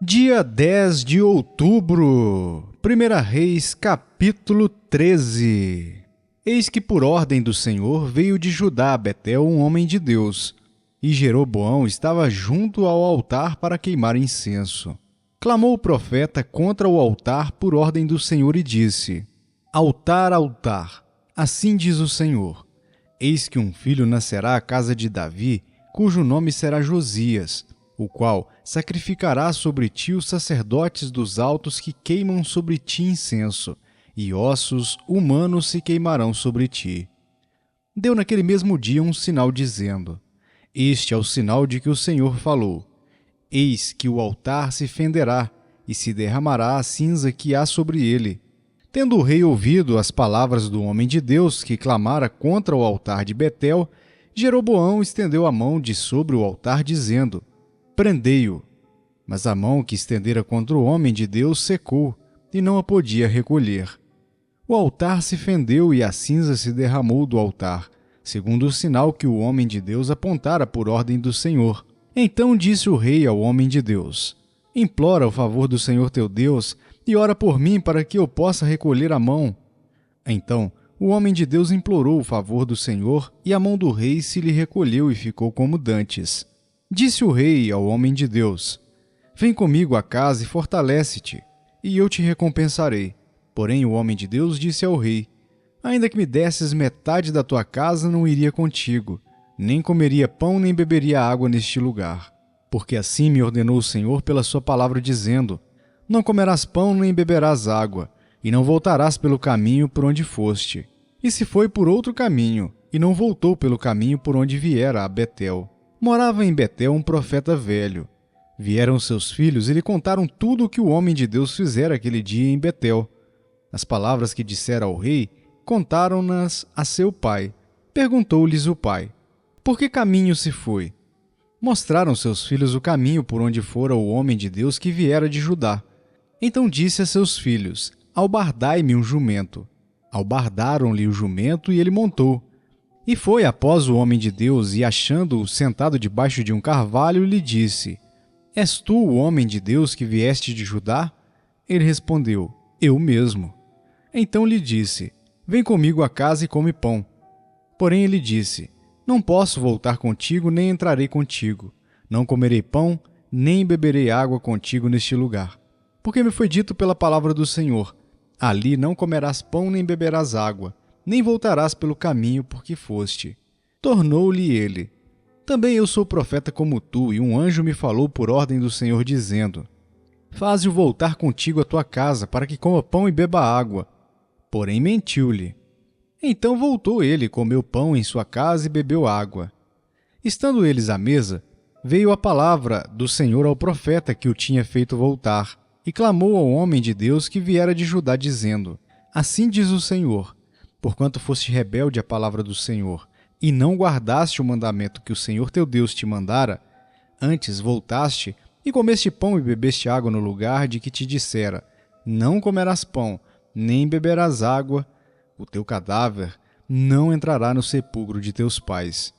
Dia 10 de outubro, 1 Reis, capítulo 13. Eis que por ordem do Senhor veio de Judá a Betel um homem de Deus, e Jeroboão estava junto ao altar para queimar incenso. Clamou o profeta contra o altar por ordem do Senhor e disse: Altar, altar, assim diz o Senhor, eis que um filho nascerá à casa de Davi, cujo nome será Josias, o qual sacrificará sobre ti os sacerdotes dos altos que queimam sobre ti incenso, e ossos humanos se queimarão sobre ti. Deu naquele mesmo dia um sinal dizendo: Este é o sinal de que o Senhor falou. Eis que o altar se fenderá, e se derramará a cinza que há sobre ele. Tendo o rei ouvido as palavras do homem de Deus que clamara contra o altar de Betel, Jeroboão estendeu a mão de sobre o altar, dizendo: Prendei-o. Mas a mão que estendera contra o homem de Deus secou, e não a podia recolher. O altar se fendeu e a cinza se derramou do altar, segundo o sinal que o homem de Deus apontara por ordem do Senhor. Então disse o rei ao homem de Deus: Implora o favor do Senhor teu Deus, e ora por mim para que eu possa recolher a mão. Então o homem de Deus implorou o favor do Senhor, e a mão do rei se lhe recolheu e ficou como dantes. Disse o rei ao homem de Deus: Vem comigo à casa e fortalece-te, e eu te recompensarei. Porém o homem de Deus disse ao rei: Ainda que me desses metade da tua casa, não iria contigo, nem comeria pão nem beberia água neste lugar. Porque assim me ordenou o Senhor pela sua palavra, dizendo: Não comerás pão nem beberás água, e não voltarás pelo caminho por onde foste. E se foi por outro caminho, e não voltou pelo caminho por onde viera a Betel. Morava em Betel um profeta velho. Vieram seus filhos e lhe contaram tudo o que o homem de Deus fizera aquele dia em Betel. As palavras que dissera ao rei, contaram-nas a seu pai. Perguntou-lhes o pai: Por que caminho se foi? Mostraram seus filhos o caminho por onde fora o homem de Deus que viera de Judá. Então disse a seus filhos: Albardai-me um jumento. Albardaram-lhe o jumento e ele montou. E foi após o homem de Deus, e achando-o sentado debaixo de um carvalho, lhe disse: És tu o homem de Deus que vieste de Judá? Ele respondeu: Eu mesmo. Então lhe disse: Vem comigo à casa e come pão. Porém ele disse: Não posso voltar contigo, nem entrarei contigo. Não comerei pão, nem beberei água contigo neste lugar. Porque me foi dito pela palavra do Senhor: Ali não comerás pão, nem beberás água, nem voltarás pelo caminho por que foste. Tornou-lhe ele: Também eu sou profeta como tu, e um anjo me falou por ordem do Senhor, dizendo: Faze-o voltar contigo à tua casa, para que coma pão e beba água. Porém mentiu-lhe. Então voltou ele, comeu pão em sua casa e bebeu água. Estando eles à mesa, veio a palavra do Senhor ao profeta que o tinha feito voltar, e clamou ao homem de Deus que viera de Judá, dizendo: Assim diz o Senhor: Porquanto foste rebelde à palavra do Senhor, e não guardaste o mandamento que o Senhor teu Deus te mandara, antes voltaste e comeste pão e bebeste água no lugar de que te dissera: Não comerás pão, nem beberás água, o teu cadáver não entrará no sepulcro de teus pais.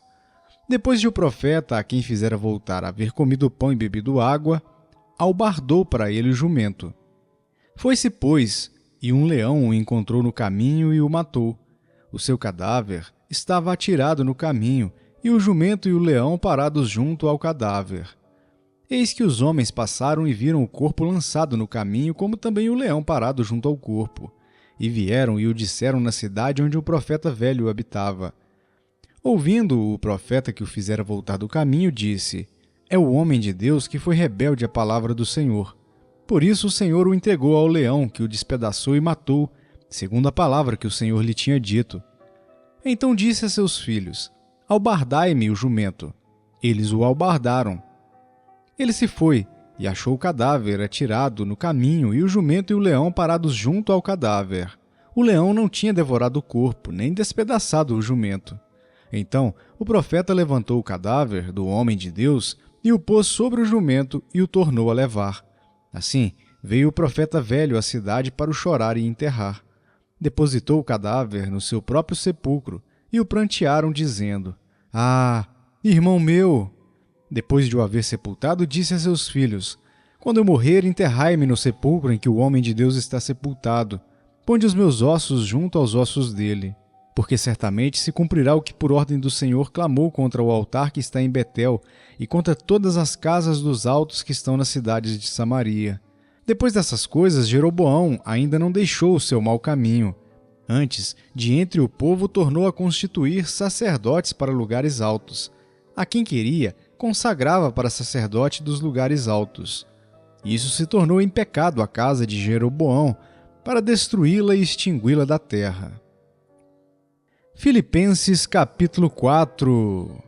Depois de o profeta, a quem fizera voltar, haver comido pão e bebido água, albardou para ele o jumento. Foi-se, pois, e um leão o encontrou no caminho e o matou. O seu cadáver estava atirado no caminho, e o jumento e o leão parados junto ao cadáver. Eis que os homens passaram e viram o corpo lançado no caminho, como também o leão parado junto ao corpo. E vieram e o disseram na cidade onde o profeta velho habitava. Ouvindo o profeta que o fizera voltar do caminho, disse: É o homem de Deus que foi rebelde à palavra do Senhor. Por isso o Senhor o entregou ao leão, que o despedaçou e matou, segundo a palavra que o Senhor lhe tinha dito. Então disse a seus filhos: Albardai-me o jumento. Eles o albardaram. Ele se foi, e achou o cadáver atirado no caminho, e o jumento e o leão parados junto ao cadáver. O leão não tinha devorado o corpo, nem despedaçado o jumento. Então o profeta levantou o cadáver do homem de Deus, e o pôs sobre o jumento, e o tornou a levar. Assim veio o profeta velho à cidade para o chorar e enterrar. Depositou o cadáver no seu próprio sepulcro, e o prantearam, dizendo: Ah, irmão meu! Depois de o haver sepultado, disse a seus filhos: Quando eu morrer, enterrai-me no sepulcro em que o homem de Deus está sepultado. Ponde os meus ossos junto aos ossos dele. Porque certamente se cumprirá o que por ordem do Senhor clamou contra o altar que está em Betel e contra todas as casas dos altos que estão nas cidades de Samaria. Depois dessas coisas, Jeroboão ainda não deixou o seu mau caminho. Antes, de entre o povo, tornou a constituir sacerdotes para lugares altos. A quem queria, consagrava para sacerdote dos lugares altos. Isso se tornou em pecado a casa de Jeroboão, para destruí-la e extingui-la da terra. Filipenses capítulo 4.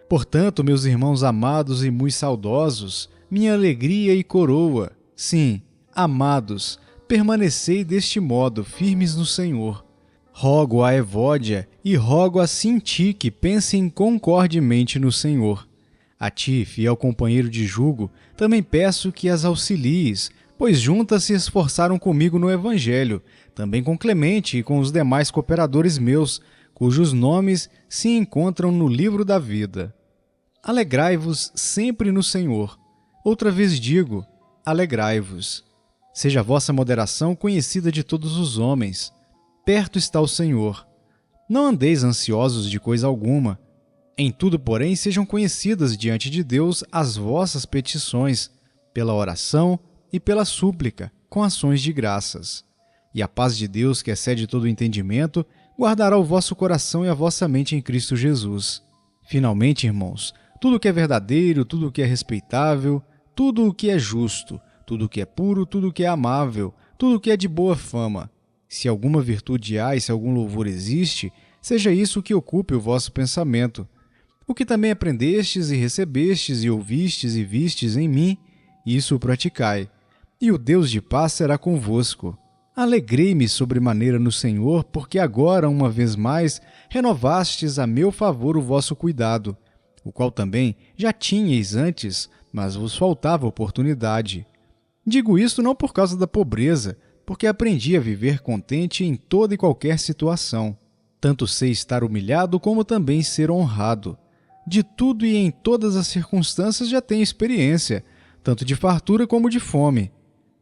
Portanto, meus irmãos amados e muito saudosos, minha alegria e coroa, sim, amados, permanecei deste modo firmes no Senhor. Rogo a Evódia e rogo a Sinti que pensem concordemente no Senhor. A ti, fiel companheiro de jugo, também peço que as auxilies, pois juntas se esforçaram comigo no Evangelho, também com Clemente e com os demais cooperadores meus, cujos nomes se encontram no livro da vida. Alegrai-vos sempre no Senhor. Outra vez digo, alegrai-vos. Seja a vossa moderação conhecida de todos os homens. Perto está o Senhor. Não andeis ansiosos de coisa alguma. Em tudo, porém, sejam conhecidas diante de Deus as vossas petições, pela oração e pela súplica, com ações de graças. E a paz de Deus, que excede todo o entendimento, guardará o vosso coração e a vossa mente em Cristo Jesus. Finalmente, irmãos, tudo o que é verdadeiro, tudo o que é respeitável, tudo o que é justo, tudo o que é puro, tudo o que é amável, tudo o que é de boa fama. Se alguma virtude há e se algum louvor existe, seja isso o que ocupe o vosso pensamento. O que também aprendestes e recebestes e ouvistes e vistes em mim, isso o praticai. E o Deus de paz será convosco. Alegrei-me sobremaneira no Senhor, porque agora, uma vez mais, renovastes a meu favor o vosso cuidado, o qual também já tinhais antes, mas vos faltava oportunidade. Digo isto não por causa da pobreza, porque aprendi a viver contente em toda e qualquer situação. Tanto sei estar humilhado como também ser honrado. De tudo e em todas as circunstâncias já tenho experiência, tanto de fartura como de fome,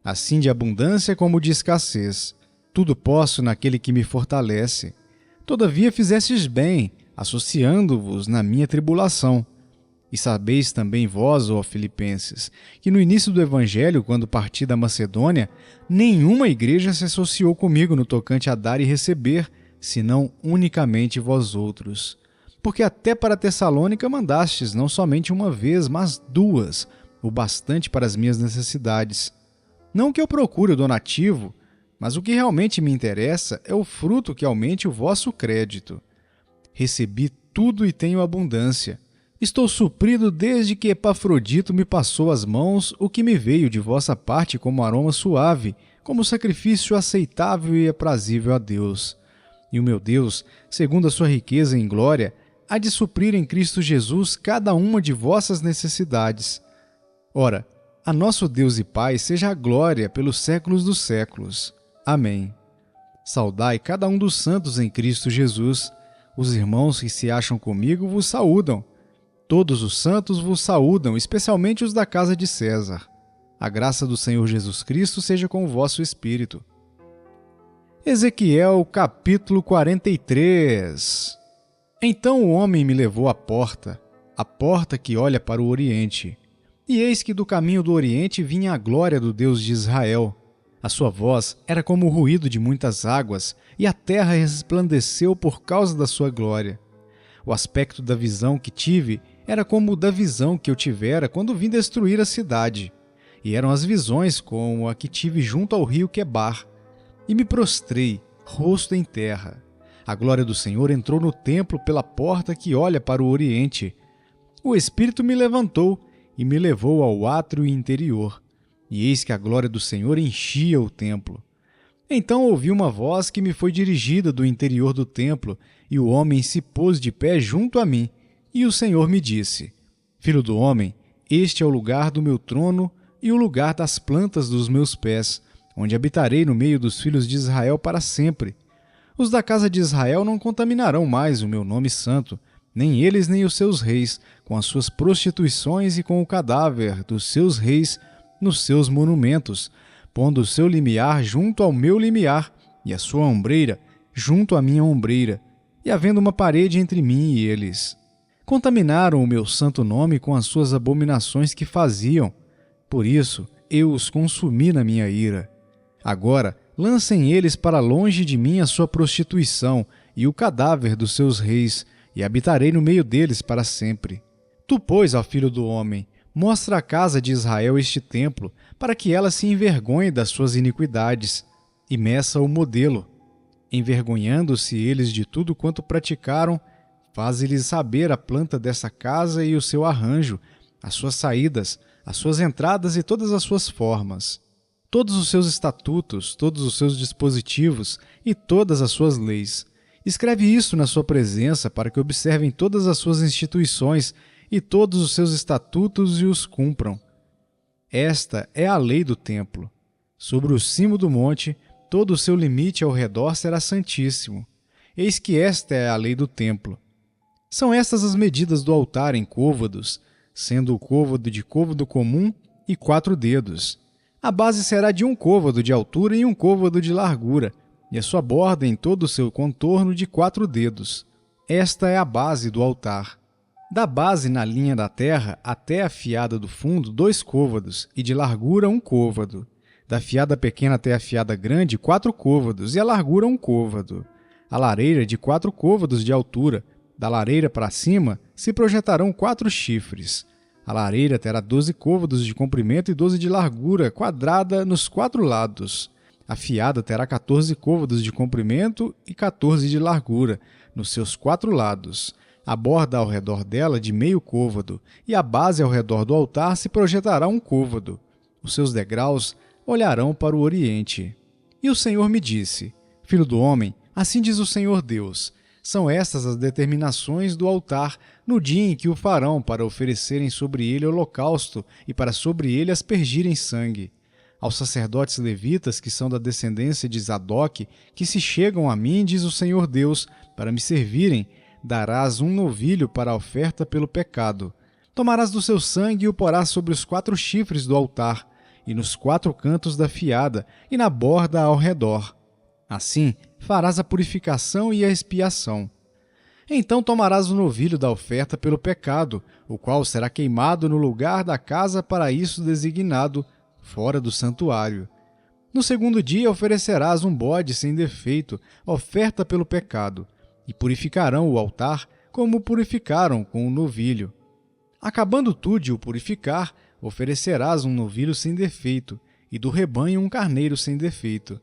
assim de abundância como de escassez. Tudo posso naquele que me fortalece. Todavia fizestes bem, associando-vos na minha tribulação. E sabeis também vós, ó Filipenses, que no início do Evangelho, quando parti da Macedônia, nenhuma igreja se associou comigo no tocante a dar e receber, senão unicamente vós outros. Porque até para Tessalônica mandastes não somente uma vez, mas duas, o bastante para as minhas necessidades. Não que eu procure o donativo, mas o que realmente me interessa é o fruto que aumente o vosso crédito. Recebi tudo e tenho abundância. Estou suprido desde que Epafrodito me passou às mãos o que me veio de vossa parte como aroma suave, como sacrifício aceitável e aprazível a Deus. E o meu Deus, segundo a sua riqueza em glória, há de suprir em Cristo Jesus cada uma de vossas necessidades. Ora, a nosso Deus e Pai seja a glória pelos séculos dos séculos. Amém. Saudai cada um dos santos em Cristo Jesus. Os irmãos que se acham comigo vos saúdam. Todos os santos vos saúdam, especialmente os da casa de César. A graça do Senhor Jesus Cristo seja com o vosso espírito. Ezequiel capítulo 43. Então o homem me levou à porta, a porta que olha para o Oriente. E eis que do caminho do Oriente vinha a glória do Deus de Israel. A sua voz era como o ruído de muitas águas, e a terra resplandeceu por causa da sua glória. O aspecto da visão que tive era como o da visão que eu tivera quando vim destruir a cidade. E eram as visões como a que tive junto ao rio Quebar. E me prostrei, rosto em terra. A glória do Senhor entrou no templo pela porta que olha para o Oriente. O Espírito me levantou e me levou ao átrio interior. E eis que a glória do Senhor enchia o templo. Então ouvi uma voz que me foi dirigida do interior do templo, e o homem se pôs de pé junto a mim. E o Senhor me disse: Filho do homem, este é o lugar do meu trono e o lugar das plantas dos meus pés, onde habitarei no meio dos filhos de Israel para sempre. Os da casa de Israel não contaminarão mais o meu nome santo, nem eles nem os seus reis, com as suas prostituições e com o cadáver dos seus reis, nos seus monumentos, pondo o seu limiar junto ao meu limiar, e a sua ombreira junto à minha ombreira, e havendo uma parede entre mim e eles. Contaminaram o meu santo nome com as suas abominações que faziam. Por isso eu os consumi na minha ira. Agora lancem eles para longe de mim a sua prostituição e o cadáver dos seus reis, e habitarei no meio deles para sempre. Tu, pois, ó filho do homem, mostra à casa de Israel este templo, para que ela se envergonhe das suas iniquidades, e meça o modelo. Envergonhando-se eles de tudo quanto praticaram, faze-lhes saber a planta dessa casa e o seu arranjo, as suas saídas, as suas entradas e todas as suas formas, todos os seus estatutos, todos os seus dispositivos e todas as suas leis. Escreve isso na sua presença para que observem todas as suas instituições e todos os seus estatutos e os cumpram. Esta é a lei do templo. Sobre o cimo do monte, todo o seu limite ao redor será santíssimo. Eis que esta é a lei do templo. São estas as medidas do altar em côvados, sendo o côvado de côvado comum e 4 dedos. A base será de 1 côvado de altura e 1 côvado de largura, e a sua borda em todo o seu contorno de 4 dedos. Esta é a base do altar. Da base na linha da terra até a fiada do fundo 2 côvados, e de largura 1 côvado. Da fiada pequena até a fiada grande 4 côvados, e a largura 1 côvado. A lareira de 4 côvados de altura. Da lareira para cima se projetarão 4 chifres. A lareira terá 12 côvados de comprimento e 12 de largura, quadrada nos 4 lados. A fiada terá 14 côvados de comprimento e 14 de largura, nos seus 4 lados. A borda ao redor dela de meio côvado, e a base ao redor do altar se projetará 1 côvado. Os seus degraus olharão para o oriente. E o Senhor me disse: Filho do homem, assim diz o Senhor Deus, são estas as determinações do altar no dia em que o farão para oferecerem sobre ele holocausto e para sobre ele aspergirem sangue. Aos sacerdotes levitas, que são da descendência de Zadoque, que se chegam a mim, diz o Senhor Deus, para me servirem, darás 1 novilho para a oferta pelo pecado. Tomarás do seu sangue e o porás sobre os 4 chifres do altar, e nos 4 cantos da fiada, e na borda ao redor. Assim farás a purificação e a expiação. Então tomarás o novilho da oferta pelo pecado, o qual será queimado no lugar da casa para isso designado, fora do santuário. No 2º dia oferecerás um bode sem defeito, oferta pelo pecado, e purificarão o altar como purificaram com o novilho. Acabando tu de o purificar, oferecerás um novilho sem defeito, e do rebanho um carneiro sem defeito.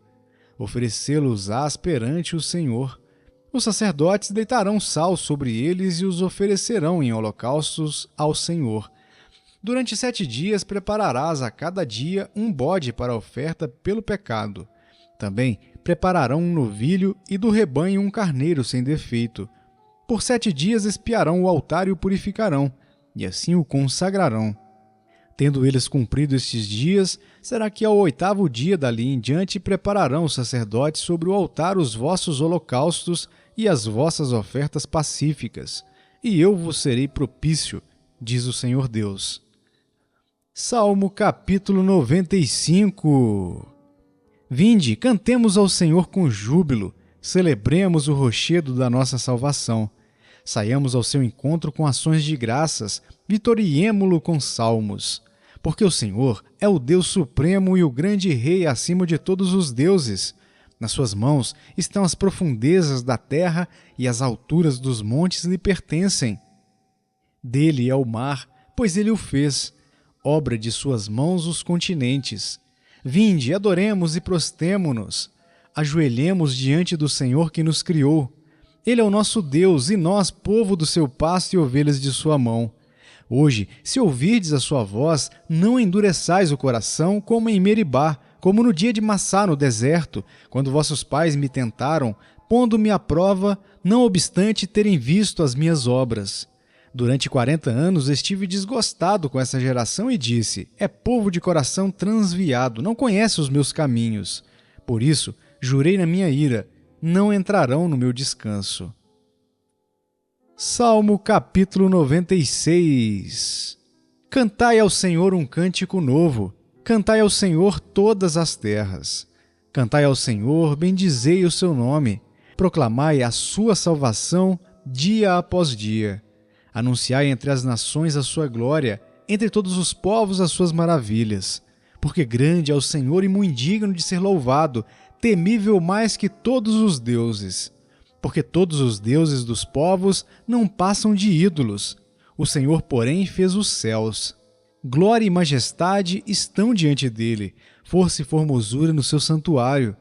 Oferecê-los-ás perante o Senhor. Os sacerdotes deitarão sal sobre eles e os oferecerão em holocaustos ao Senhor. Durante 7 dias prepararás a cada dia um bode para a oferta pelo pecado. Também prepararão um novilho e do rebanho um carneiro sem defeito. Por 7 dias espiarão o altar e o purificarão, e assim o consagrarão. Tendo eles cumprido estes dias, será que ao 8º dia dali em diante prepararão os sacerdotes sobre o altar os vossos holocaustos e as vossas ofertas pacíficas, e eu vos serei propício, diz o Senhor Deus. Salmo capítulo 95. Vinde, cantemos ao Senhor com júbilo, celebremos o rochedo da nossa salvação. Saiamos ao seu encontro com ações de graças, vitoriemo-lo com salmos. Porque o Senhor é o Deus supremo e o grande Rei acima de todos os deuses. Nas suas mãos estão as profundezas da terra e as alturas dos montes lhe pertencem. Dele é o mar, pois ele o fez. Obra de suas mãos os continentes. Vinde, adoremos e prostemo-nos. Ajoelhemos diante do Senhor que nos criou. Ele é o nosso Deus e nós, povo do seu pasto e ovelhas de sua mão. Hoje, se ouvirdes a sua voz, não endureçais o coração como em Meribá, como no dia de Massá no deserto, quando vossos pais me tentaram, pondo-me à prova, não obstante terem visto as minhas obras. Durante 40 anos estive desgostado com essa geração e disse: é povo de coração transviado, não conhece os meus caminhos. Por isso, jurei na minha ira, não entrarão no meu descanso. Salmo capítulo 96. Cantai ao Senhor um cântico novo, Cantai ao Senhor todas as terras. Cantai ao Senhor, bendizei o seu nome. Proclamai a sua salvação dia após dia. Anunciai entre as nações a sua glória, entre todos os povos as suas maravilhas. Porque grande é o Senhor e muito digno de ser louvado, temível mais que todos os deuses. Porque todos os deuses dos povos não passam de ídolos. O Senhor, porém, fez os céus. Glória e majestade estão diante dele, força e formosura no seu santuário.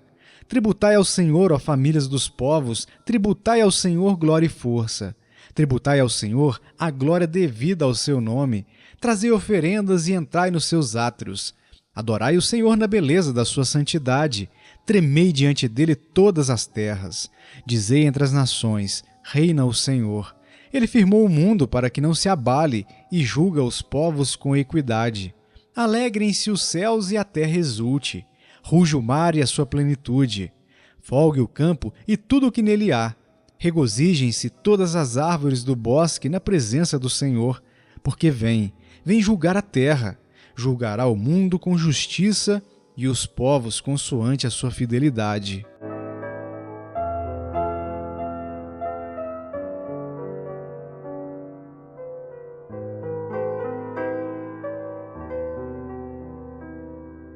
Tributai ao Senhor, ó famílias dos povos, tributai ao Senhor glória e força. Tributai ao Senhor a glória devida ao seu nome. Trazei oferendas e entrai nos seus átrios. Adorai o Senhor na beleza da sua santidade. Tremei diante dele todas as terras. Dizei entre as nações, reina o Senhor. Ele firmou o mundo para que não se abale e julga os povos com equidade. Alegrem-se os céus e a terra exulte. Ruja o mar e a sua plenitude. Folgue o campo e tudo o que nele há. Regozijem-se todas as árvores do bosque na presença do Senhor, porque vem julgar a terra. Julgará o mundo com justiça e os povos consoante a sua fidelidade.